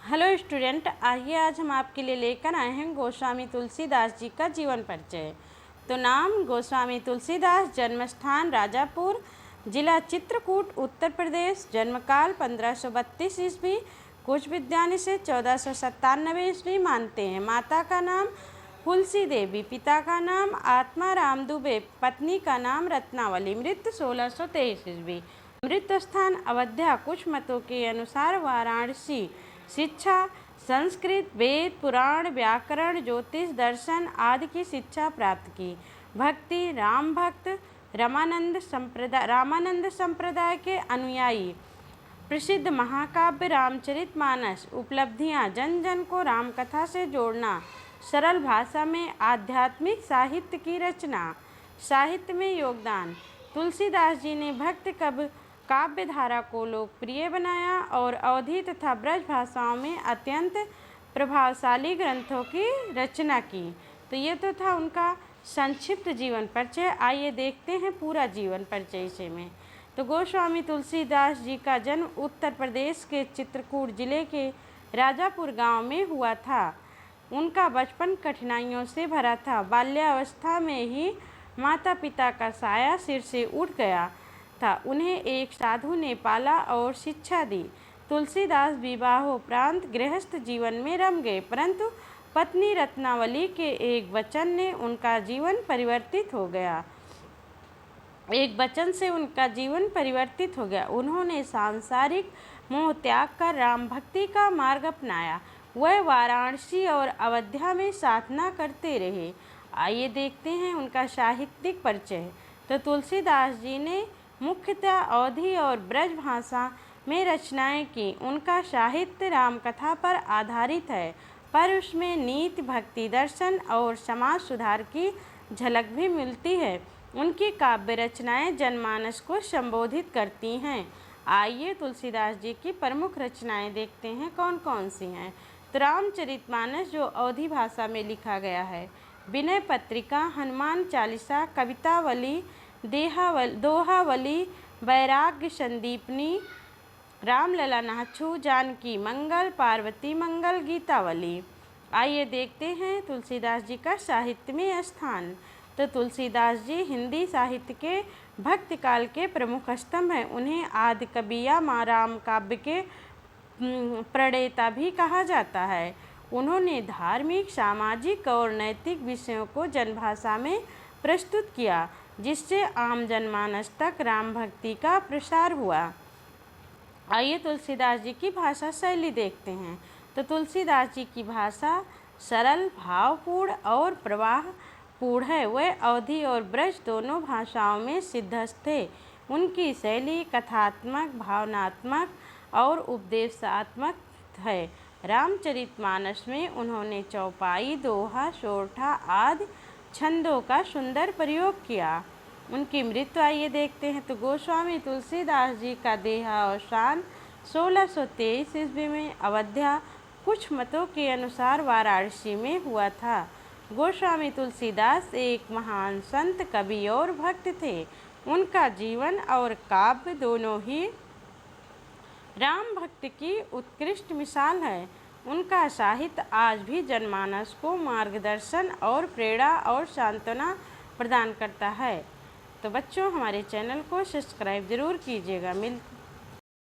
Hello student, आइए आज हम आपके लिए लेकर आए हैं गोस्वामी तुलसीदास जी का जीवन परिचय। तो नाम गोस्वामी तुलसीदास, जन्म स्थान राजापुर, जिला चित्रकूट, उत्तर प्रदेश, जन्मकाल 1532 ईस्वी, कुछ विद्वान इसे 1497 ईस्वी मानते हैं। माता का नाम तुलसी देवी, पिता का नाम आत्माराम दुबे, पत्नी का नाम रत्नावली, मृत्यु 1623 ईस्वी। मृत्यु स्थान अवध्या, कुछ मतों के अनुसार वाराणसी। शिक्षा संस्कृत, वेद, पुराण, व्याकरण, ज्योतिष, दर्शन आदि की शिक्षा प्राप्त की। भक्ति राम भक्त, रामानंद संप्रदाय के अनुयायी। प्रसिद्ध महाकाव्य रामचरितमानस। उपलब्धियां: जन जन को राम कथा से जोड़ना, सरल भाषा में आध्यात्मिक साहित्य की रचना। साहित्य में योगदान: तुलसीदास जी ने भक्त काव्य धारा को लोकप्रिय बनाया और अवधी तथा ब्रज भाषाओं में अत्यंत प्रभावशाली ग्रंथों की रचना की। तो ये तो था उनका संक्षिप्त जीवन परिचय। आइए देखते हैं पूरा जीवन परिचय इसे में। तो गोस्वामी तुलसीदास जी का जन्म उत्तर प्रदेश के चित्रकूट जिले के राजापुर गांव में हुआ था। उनका बचपन कठिनाइयों से भरा था। बाल्यावस्था में ही माता पिता का साया सिर से उठ गया था। उन्हें एक साधु ने पाला और शिक्षा दी। तुलसीदास विवाहोपरांत गृहस्थ जीवन में रम गए, परंतु पत्नी रत्नावली के एक वचन से उनका जीवन परिवर्तित हो गया। उन्होंने सांसारिक मोह त्याग कर राम भक्ति का मार्ग अपनाया। वह वाराणसी और अवध्या में साधना करते रहे। आइए देखते हैं उनका साहित्यिक परिचय। तो तुलसीदास जी ने मुख्यतः अवधी और ब्रज भाषा में रचनाएं की। उनका साहित्य रामकथा पर आधारित है, पर उसमें नीति, भक्ति, दर्शन और समाज सुधार की झलक भी मिलती है। उनकी काव्य रचनाएं जनमानस को संबोधित करती हैं। आइए तुलसीदास जी की प्रमुख रचनाएं देखते हैं कौन कौन सी हैं। तो रामचरितमानस जो अवधी भाषा में लिखा गया है, विनय पत्रिका, हनुमान चालीसा, कवितावली, दोहावली, वैराग्य संदीपनी, रामलला नाछू, जानकी मंगल, पार्वती मंगल, गीतावली। आइए देखते हैं तुलसीदास जी का साहित्य में स्थान। तो तुलसीदास जी हिंदी साहित्य के भक्त काल के प्रमुख स्तंभ हैं। उन्हें आदि कवि या राम काव्य के प्रणेता भी कहा जाता है। उन्होंने धार्मिक, सामाजिक और नैतिक विषयों को जनभाषा में प्रस्तुत किया, जिससे आम जनमानस तक राम भक्ति का प्रसार हुआ। आइए तुलसीदास जी की भाषा शैली देखते हैं। तो तुलसीदास जी की भाषा सरल, भावपूर्ण और प्रवाहपूर्ण है। वह अवधी और ब्रज दोनों भाषाओं में सिद्धस्थ थे। उनकी शैली कथात्मक, भावनात्मक और उपदेशात्मक है। रामचरितमानस में उन्होंने चौपाई, दोहा, सोरठा आदि छंदों का सुंदर प्रयोग किया। उनकी मृत्यु आइए देखते हैं। तो गोस्वामी तुलसीदास जी का देहावसान 1623 ईस्वी में अवध्या, कुछ मतों के अनुसार वाराणसी में हुआ था। गोस्वामी तुलसीदास एक महान संत, कवि और भक्त थे। उनका जीवन और काव्य दोनों ही राम भक्त की उत्कृष्ट मिसाल है। उनका साहित्य आज भी जनमानस को मार्गदर्शन और प्रेरणा और सांत्वना प्रदान करता है। तो बच्चों, हमारे चैनल को सब्सक्राइब ज़रूर कीजिएगा।